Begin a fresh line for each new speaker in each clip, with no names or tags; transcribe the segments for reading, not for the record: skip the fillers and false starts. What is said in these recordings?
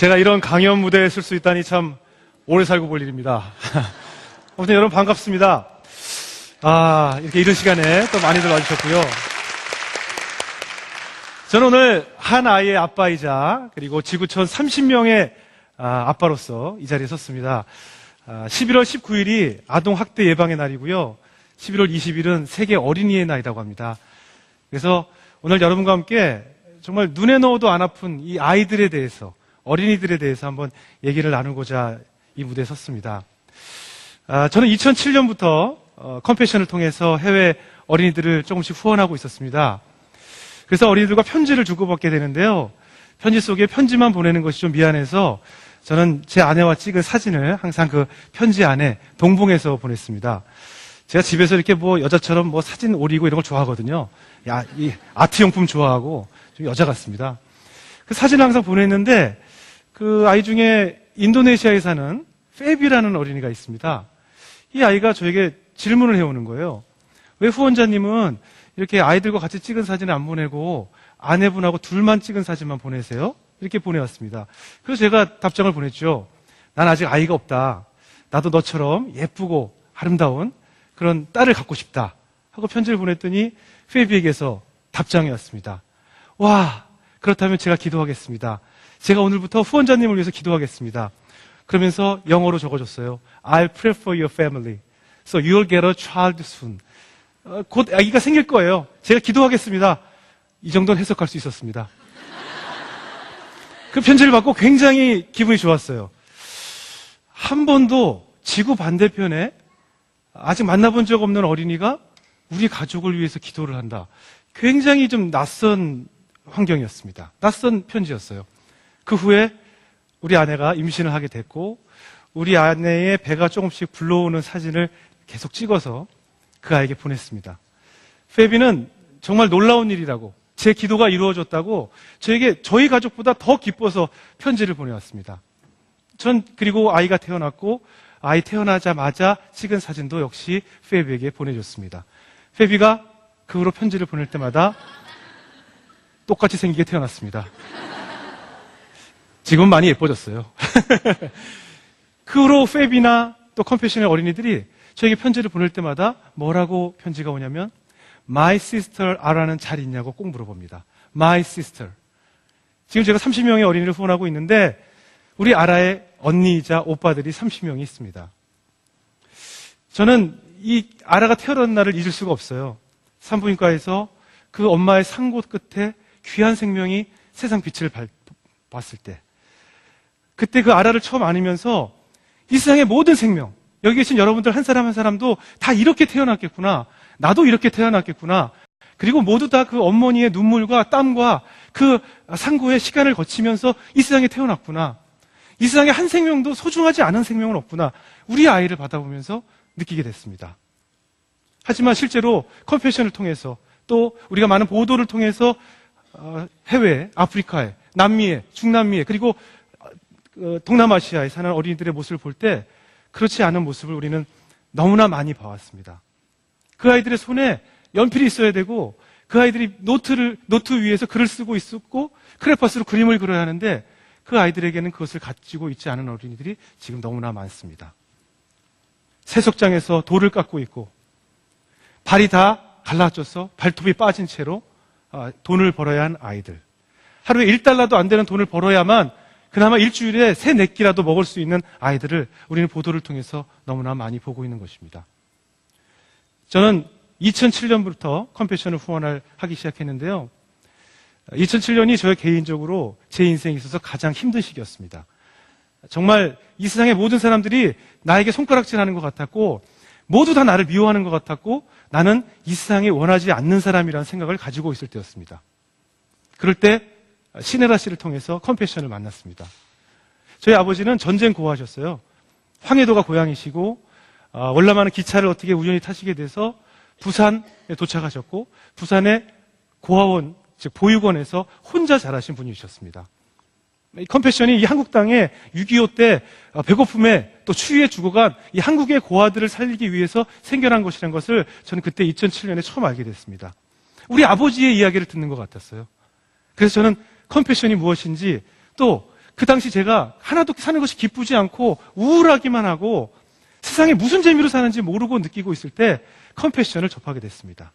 제가 이런 강연 무대에 설 수 있다니 참 오래 살고 볼 일입니다. 아무튼 여러분 반갑습니다. 이렇게 이런 시간에 또 많이들 와주셨고요. 저는 오늘 한 아이의 아빠이자 그리고 지구촌 30명의 아빠로서 이 자리에 섰습니다. 11월 19일이 아동학대 예방의 날이고요. 11월 20일은 세계 어린이의 날이라고 합니다. 그래서 오늘 여러분과 함께 정말 눈에 넣어도 안 아픈 이 아이들에 대해서, 어린이들에 대해서 한번 얘기를 나누고자 이 무대에 섰습니다. 저는 2007년부터 컴패션을 통해서 해외 어린이들을 조금씩 후원하고 있었습니다. 그래서 어린이들과 편지를 주고받게 되는데요. 편지 속에 편지만 보내는 것이 좀 미안해서 저는 제 아내와 찍은 사진을 항상 그 편지 안에 동봉해서 보냈습니다. 제가 집에서 이렇게 여자처럼 사진 올리고 이런 걸 좋아하거든요. 이 아트용품 좋아하고 좀 여자 같습니다. 그 사진을 항상 보냈는데 그 아이 중에 인도네시아에 사는 페비라는 어린이가 있습니다. 이 아이가 저에게 질문을 해오는 거예요. 왜 후원자님은 이렇게 아이들과 같이 찍은 사진을 안 보내고 아내분하고 둘만 찍은 사진만 보내세요? 이렇게 보내왔습니다. 그래서 제가 답장을 보냈죠. 난 아직 아이가 없다. 나도 너처럼 예쁘고 아름다운 그런 딸을 갖고 싶다. 하고 편지를 보냈더니 페비에게서 답장이 왔습니다. 와, 그렇다면 제가 기도하겠습니다. 제가 오늘부터 후원자님을 위해서 기도하겠습니다. 그러면서 영어로 적어줬어요. I'll pray for your family. So you'll get a child soon. 곧 아기가 생길 거예요. 제가 기도하겠습니다. 이 정도는 해석할 수 있었습니다. 그 편지를 받고 굉장히 기분이 좋았어요. 한 번도 지구 반대편에 아직 만나본 적 없는 어린이가 우리 가족을 위해서 기도를 한다. 굉장히 좀 낯선 환경이었습니다. 낯선 편지였어요. 그 후에 우리 아내가 임신을 하게 됐고 우리 아내의 배가 조금씩 불러오는 사진을 계속 찍어서 그 아이에게 보냈습니다. 페비는 정말 놀라운 일이라고, 제 기도가 이루어졌다고 저에게 저희 가족보다 더 기뻐서 편지를 보내왔습니다. 전 그리고 아이가 태어났고 아이 태어나자마자 찍은 사진도 역시 페비에게 보내줬습니다. 페비가 그 후로 편지를 보낼 때마다 똑같이 생기게 태어났습니다. 지금 많이 예뻐졌어요. 그 후로 페비나 또 컴패션의 어린이들이 저에게 편지를 보낼 때마다 뭐라고 편지가 오냐면 My sister 아라는 잘 있냐고 꼭 물어봅니다. My sister. 지금 제가 30명의 어린이를 후원하고 있는데 우리 아라의 언니이자 오빠들이 30명이 있습니다. 저는 이 아라가 태어난 날을 잊을 수가 없어요. 산부인과에서 그 엄마의 상고 끝에 귀한 생명이 세상 빛을 봤을 때, 그때 그 아라를 처음 안으면서 이 세상의 모든 생명, 여기 계신 여러분들 한 사람 한 사람도 다 이렇게 태어났겠구나, 나도 이렇게 태어났겠구나, 그리고 모두 다 그 어머니의 눈물과 땀과 그 상고의 시간을 거치면서 이 세상에 태어났구나, 이 세상에 한 생명도 소중하지 않은 생명은 없구나, 우리 아이를 받아보면서 느끼게 됐습니다. 하지만 실제로 컴패션을 통해서 또 우리가 많은 보도를 통해서 해외, 아프리카에, 남미에, 중남미에, 그리고 동남아시아에 사는 어린이들의 모습을 볼 때 그렇지 않은 모습을 우리는 너무나 많이 봐왔습니다. 그 아이들의 손에 연필이 있어야 되고 그 아이들이 노트 위에서 글을 쓰고 있었고 크레파스로 그림을 그려야 하는데 그 아이들에게는 그것을 가지고 있지 않은 어린이들이 지금 너무나 많습니다. 세석장에서 돌을 깎고 있고 발이 다 갈라져서 발톱이 빠진 채로 돈을 벌어야 한 아이들, 하루에 1달러도 안 되는 돈을 벌어야만 그나마 일주일에 3, 4끼라도 먹을 수 있는 아이들을 우리는 보도를 통해서 너무나 많이 보고 있는 것입니다. 저는 2007년부터 컴패션을 하기 시작했는데요. 2007년이 저 개인적으로 제 인생에 있어서 가장 힘든 시기였습니다. 정말 이 세상의 모든 사람들이 나에게 손가락질하는 것 같았고 모두 다 나를 미워하는 것 같았고 나는 이 세상에 원하지 않는 사람이라는 생각을 가지고 있을 때였습니다. 그럴 때 시네라 씨를 통해서 컴패션을 만났습니다. 저희 아버지는 전쟁 고아하셨어요. 황해도가 고향이시고 월남하는 기차를 어떻게 우연히 타시게 돼서 부산에 도착하셨고 부산의 고아원, 즉 보육원에서 혼자 자라신 분이셨습니다. 이 컴패션이 이 한국 땅에 6.25 때 배고픔에 또 추위에 죽어간 이 한국의 고아들을 살리기 위해서 생겨난 것이라는 것을 저는 그때 2007년에 처음 알게 됐습니다. 우리 아버지의 이야기를 듣는 것 같았어요. 그래서 저는 컴패션이 무엇인지 또 그 당시 제가 하나도 사는 것이 기쁘지 않고 우울하기만 하고 세상에 무슨 재미로 사는지 모르고 느끼고 있을 때 컴패션을 접하게 됐습니다.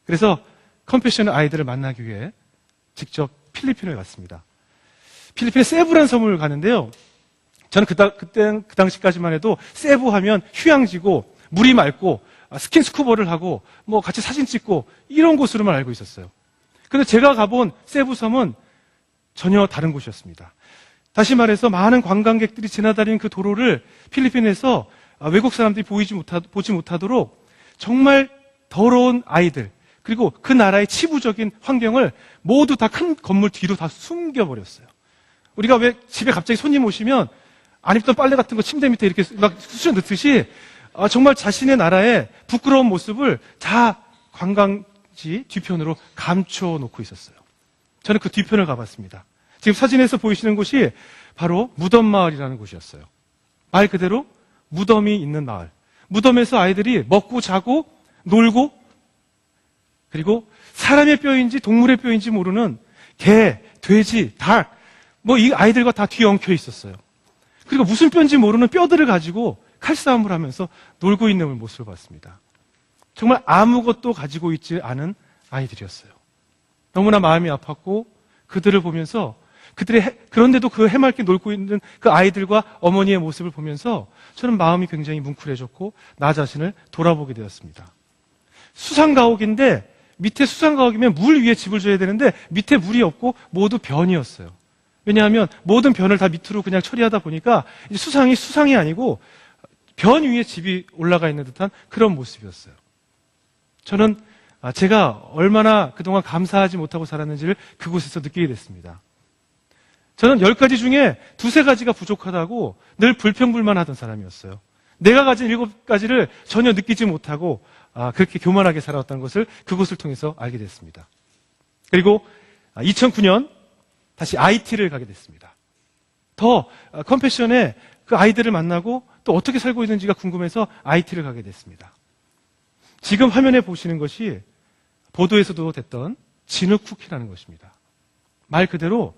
그래서 컴패션 아이들을 만나기 위해 직접 필리핀을 갔습니다. 필리핀의 세부라는 섬을 가는데요. 저는 그 당시까지만 해도 세부 하면 휴양지고 물이 맑고 스킨스쿠버를 하고 뭐 같이 사진 찍고 이런 곳으로만 알고 있었어요. 그런데 제가 가본 세부 섬은 전혀 다른 곳이었습니다. 다시 말해서 많은 관광객들이 지나다니는 그 도로를 필리핀에서 외국 사람들이 보지 못하도록 정말 더러운 아이들, 그리고 그 나라의 치부적인 환경을 모두 다 큰 건물 뒤로 다 숨겨버렸어요. 우리가 왜 집에 갑자기 손님 오시면 안 입던 빨래 같은 거 침대 밑에 이렇게 막 쑤셔 넣듯이 정말 자신의 나라의 부끄러운 모습을 다 관광지 뒤편으로 감춰놓고 있었어요. 저는 그 뒤편을 가봤습니다. 지금 사진에서 보이시는 곳이 바로 무덤마을이라는 곳이었어요. 말 그대로 무덤이 있는 마을. 무덤에서 아이들이 먹고 자고 놀고, 그리고 사람의 뼈인지 동물의 뼈인지 모르는 개, 돼지, 닭, 뭐 이 아이들과 다 뒤엉켜 있었어요. 그리고 무슨 뼈인지 모르는 뼈들을 가지고 칼싸움을 하면서 놀고 있는 모습을 봤습니다. 정말 아무것도 가지고 있지 않은 아이들이었어요. 너무나 마음이 아팠고 그들을 보면서 그런데도 그 해맑게 놀고 있는 그 아이들과 어머니의 모습을 보면서 저는 마음이 굉장히 뭉클해졌고 나 자신을 돌아보게 되었습니다. 수상가옥인데 밑에 수상가옥이면 물 위에 집을 줘야 되는데 밑에 물이 없고 모두 변이었어요. 왜냐하면 모든 변을 다 밑으로 그냥 처리하다 보니까 이제 수상이 아니고 변 위에 집이 올라가 있는 듯한 그런 모습이었어요. 저는 제가 얼마나 그동안 감사하지 못하고 살았는지를 그곳에서 느끼게 됐습니다. 저는 10가지 중에 2-3가지가 부족하다고 늘 불평불만하던 사람이었어요. 내가 가진 7가지를 전혀 느끼지 못하고 그렇게 교만하게 살아왔다는 것을 그곳을 통해서 알게 됐습니다. 그리고 2009년 다시 IT를 가게 됐습니다. 더 컴패션에 그 아이들을 만나고 또 어떻게 살고 있는지가 궁금해서 IT를 가게 됐습니다. 지금 화면에 보시는 것이 보도에서도 됐던 진흙 쿠키라는 것입니다. 말 그대로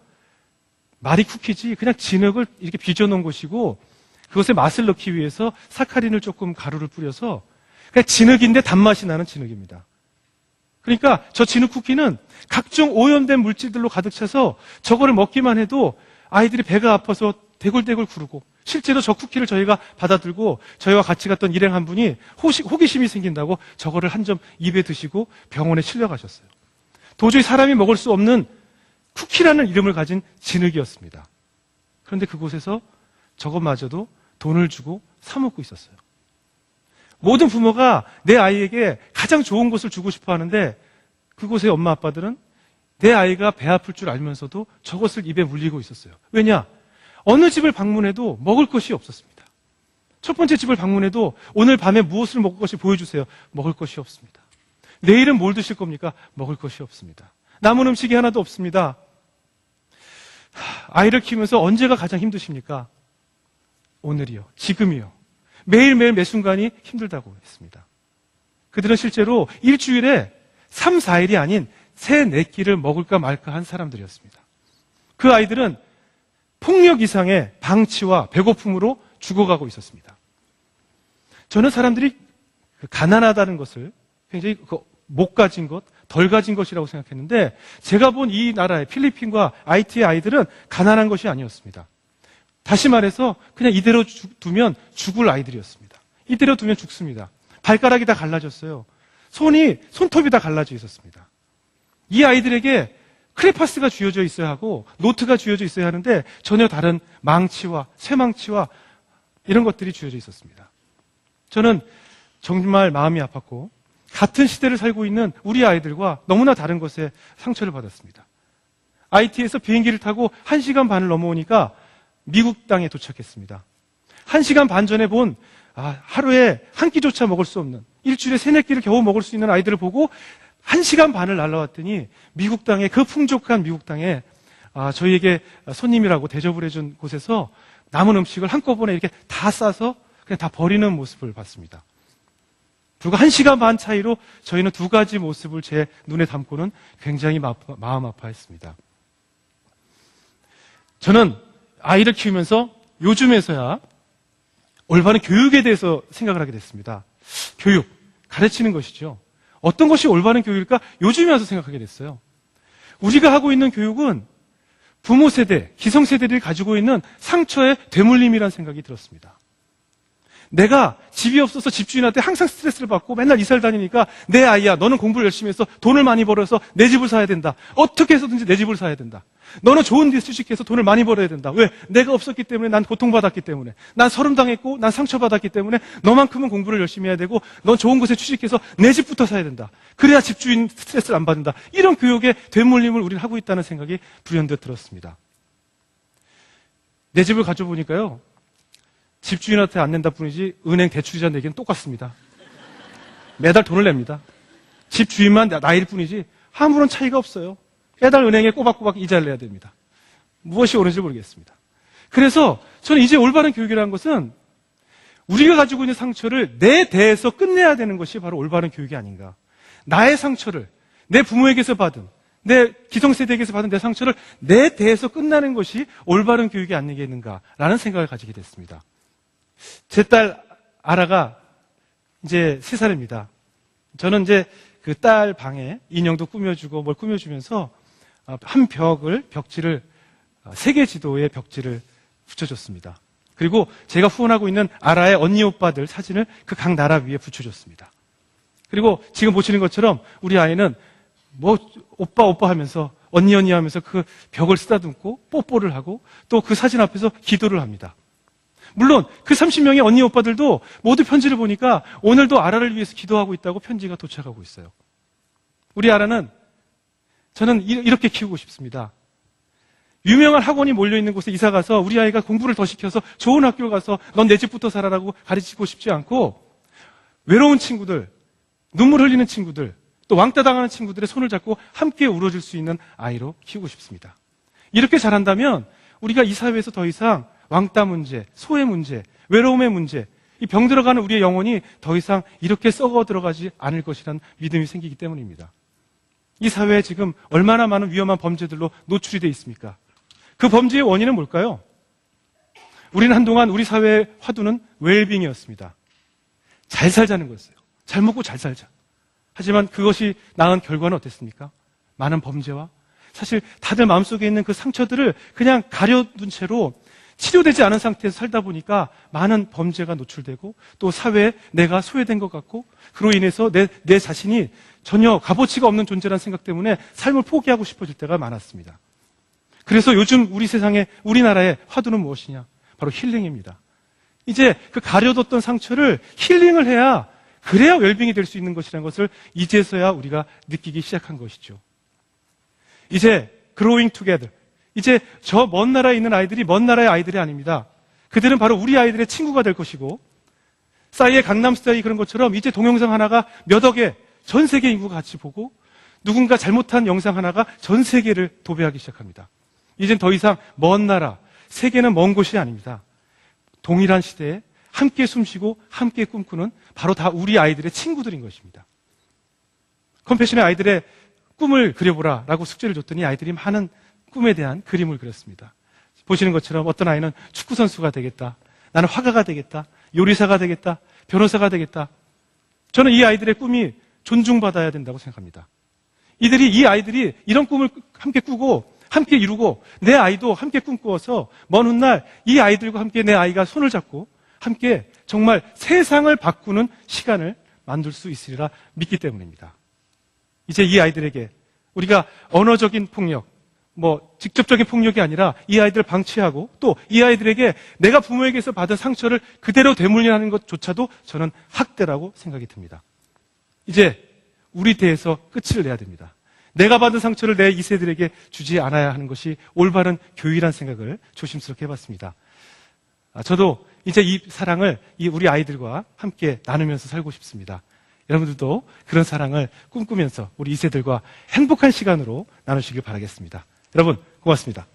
말이 쿠키지 그냥 진흙을 이렇게 빚어놓은 것이고 그것에 맛을 넣기 위해서 사카린을 조금 가루를 뿌려서 그냥 진흙인데 단맛이 나는 진흙입니다. 그러니까 저 진흙 쿠키는 각종 오염된 물질들로 가득 차서 저거를 먹기만 해도 아이들이 배가 아파서 대굴대굴 구르고 실제로 저 쿠키를 저희가 받아들고 저희와 같이 갔던 일행 한 분이 호기심이 생긴다고 저거를 한 점 입에 드시고 병원에 실려가셨어요. 도저히 사람이 먹을 수 없는 쿠키라는 이름을 가진 진흙이었습니다. 그런데 그곳에서 저것마저도 돈을 주고 사 먹고 있었어요. 모든 부모가 내 아이에게 가장 좋은 것을 주고 싶어 하는데 그곳의 엄마 아빠들은 내 아이가 배 아플 줄 알면서도 저것을 입에 물리고 있었어요. 왜냐? 어느 집을 방문해도 먹을 것이 없었습니다. 첫 번째 집을 방문해도 오늘 밤에 무엇을 먹을 것이 보여주세요. 먹을 것이 없습니다. 내일은 뭘 드실 겁니까? 먹을 것이 없습니다. 남은 음식이 하나도 없습니다. 아이를 키우면서 언제가 가장 힘드십니까? 오늘이요. 지금이요. 매일매일 매 순간이 힘들다고 했습니다. 그들은 실제로 일주일에 3-4일이 아닌 3-4끼를 먹을까 말까 한 사람들이었습니다. 그 아이들은 폭력 이상의 방치와 배고픔으로 죽어가고 있었습니다. 저는 사람들이 가난하다는 것을 굉장히 못 가진 것, 덜 가진 것이라고 생각했는데 제가 본 이 나라의 필리핀과 IT의 아이들은 가난한 것이 아니었습니다. 다시 말해서 그냥 이대로 두면 죽을 아이들이었습니다. 이대로 두면 죽습니다. 발가락이 다 갈라졌어요. 손톱이 다 갈라져 있었습니다. 이 아이들에게 크레파스가 쥐어져 있어야 하고 노트가 쥐어져 있어야 하는데 전혀 다른 망치와 쇠망치와 이런 것들이 쥐어져 있었습니다. 저는 정말 마음이 아팠고 같은 시대를 살고 있는 우리 아이들과 너무나 다른 것에 상처를 받았습니다. IT에서 비행기를 타고 1시간 반을 넘어오니까 미국 땅에 도착했습니다. 1시간 반 전에 본 하루에 한 끼조차 먹을 수 없는 일주일에 3-4끼를 겨우 먹을 수 있는 아이들을 보고 1시간 반을 날아왔더니 미국 땅에 그 풍족한 미국 땅에 저희에게 손님이라고 대접을 해준 곳에서 남은 음식을 한꺼번에 이렇게 다 싸서 그냥 다 버리는 모습을 봤습니다. 불과 1시간 반 차이로 저희는 2가지 모습을 제 눈에 담고는 굉장히 마음 아파했습니다. 저는 아이를 키우면서 요즘에서야 올바른 교육에 대해서 생각을 하게 됐습니다. 교육, 가르치는 것이죠. 어떤 것이 올바른 교육일까? 요즘에 와서 생각하게 됐어요. 우리가 하고 있는 교육은 부모 세대, 기성세대들이 가지고 있는 상처의 되물림이라는 생각이 들었습니다. 내가 집이 없어서 집주인한테 항상 스트레스를 받고 맨날 이사를 다니니까 내 아이야, 너는 공부를 열심히 해서 돈을 많이 벌어서 내 집을 사야 된다. 어떻게 해서든지 내 집을 사야 된다. 너는 좋은 데 취직해서 돈을 많이 벌어야 된다. 왜? 내가 없었기 때문에, 난 고통받았기 때문에, 난 서름당했고 난 상처받았기 때문에 너만큼은 공부를 열심히 해야 되고 넌 좋은 곳에 취직해서 내 집부터 사야 된다. 그래야 집주인 스트레스를 안 받는다. 이런 교육의 되물림을 우리는 하고 있다는 생각이 불현듯 들었습니다. 내 집을 가져보니까요, 집주인한테 안 낸다 뿐이지 은행 대출이자 내기는 똑같습니다. 매달 돈을 냅니다. 집주인만 나일 뿐이지 아무런 차이가 없어요. 매달 은행에 꼬박꼬박 이자를 내야 됩니다. 무엇이 옳은지 모르겠습니다. 그래서 저는 이제 올바른 교육이라는 것은 우리가 가지고 있는 상처를 내 대에서 끝내야 되는 것이 바로 올바른 교육이 아닌가. 나의 상처를 내 부모에게서 받은, 내 기성세대에게서 받은 내 상처를 내 대에서 끝나는 것이 올바른 교육이 아니겠는가라는 생각을 가지게 됐습니다. 제 딸 아라가 이제 3살입니다. 저는 이제 그 딸 방에 인형도 꾸며주고 뭘 꾸며주면서 한 벽지를 세계 지도의 벽지를 붙여줬습니다. 그리고 제가 후원하고 있는 아라의 언니 오빠들 사진을 그 각 나라 위에 붙여줬습니다. 그리고 지금 보시는 것처럼 우리 아이는 뭐 오빠 하면서 언니 하면서 그 벽을 쓰다듬고 뽀뽀를 하고 또 그 사진 앞에서 기도를 합니다. 물론 그 30명의 언니 오빠들도 모두 편지를 보니까 오늘도 아라를 위해서 기도하고 있다고 편지가 도착하고 있어요. 우리 아라는 저는 이렇게 키우고 싶습니다. 유명한 학원이 몰려있는 곳에 이사가서 우리 아이가 공부를 더 시켜서 좋은 학교를 가서 넌 내 집부터 살아라고 가르치고 싶지 않고 외로운 친구들, 눈물 흘리는 친구들, 또 왕따 당하는 친구들의 손을 잡고 함께 울어줄 수 있는 아이로 키우고 싶습니다. 이렇게 잘한다면 우리가 이 사회에서 더 이상 왕따 문제, 소외 문제, 외로움의 문제, 이 병들어가는 우리의 영혼이 더 이상 이렇게 썩어 들어가지 않을 것이라는 믿음이 생기기 때문입니다. 이 사회에 지금 얼마나 많은 위험한 범죄들로 노출이 되어 있습니까? 그 범죄의 원인은 뭘까요? 우리는 한동안 우리 사회의 화두는 웰빙이었습니다. 잘 살자는 거였어요. 잘 먹고 잘 살자. 하지만 그것이 낳은 결과는 어땠습니까? 많은 범죄와 사실 다들 마음속에 있는 그 상처들을 그냥 가려둔 채로 치료되지 않은 상태에서 살다 보니까 많은 범죄가 노출되고 또 사회에 내가 소외된 것 같고 그로 인해서 내 자신이 전혀 값어치가 없는 존재라는 생각 때문에 삶을 포기하고 싶어질 때가 많았습니다. 그래서 요즘 우리 세상에 우리나라의 화두는 무엇이냐? 바로 힐링입니다. 이제 그 가려뒀던 상처를 힐링을 해야 그래야 웰빙이 될 수 있는 것이라는 것을 이제서야 우리가 느끼기 시작한 것이죠. 이제 growing together. 이제 저 먼 나라에 있는 아이들이 먼 나라의 아이들이 아닙니다. 그들은 바로 우리 아이들의 친구가 될 것이고 싸이의 강남스타일 그런 것처럼 이제 동영상 하나가 몇 억의 전 세계 인구가 같이 보고 누군가 잘못한 영상 하나가 전 세계를 도배하기 시작합니다. 이젠 더 이상 먼 나라, 세계는 먼 곳이 아닙니다. 동일한 시대에 함께 숨쉬고 함께 꿈꾸는 바로 다 우리 아이들의 친구들인 것입니다. 컴패션의 아이들의 꿈을 그려보라 라고 숙제를 줬더니 아이들이 많은 꿈에 대한 그림을 그렸습니다. 보시는 것처럼 어떤 아이는 축구선수가 되겠다. 나는 화가가 되겠다. 요리사가 되겠다. 변호사가 되겠다. 저는 이 아이들의 꿈이 존중받아야 된다고 생각합니다. 이 아이들이 이런 꿈을 함께 꾸고 함께 이루고 내 아이도 함께 꿈꾸어서 먼 훗날 이 아이들과 함께 내 아이가 손을 잡고 함께 정말 세상을 바꾸는 시간을 만들 수 있으리라 믿기 때문입니다. 이제 이 아이들에게 우리가 언어적인 폭력, 직접적인 폭력이 아니라 이 아이들을 방치하고 또 이 아이들에게 내가 부모에게서 받은 상처를 그대로 되물리는 것조차도 저는 학대라고 생각이 듭니다. 이제 우리 대에서 끝을 내야 됩니다. 내가 받은 상처를 내 2세들에게 주지 않아야 하는 것이 올바른 교육이라는 생각을 조심스럽게 해봤습니다. 저도 이제 이 사랑을 우리 아이들과 함께 나누면서 살고 싶습니다. 여러분들도 그런 사랑을 꿈꾸면서 우리 2세들과 행복한 시간으로 나누시길 바라겠습니다. 여러분 고맙습니다.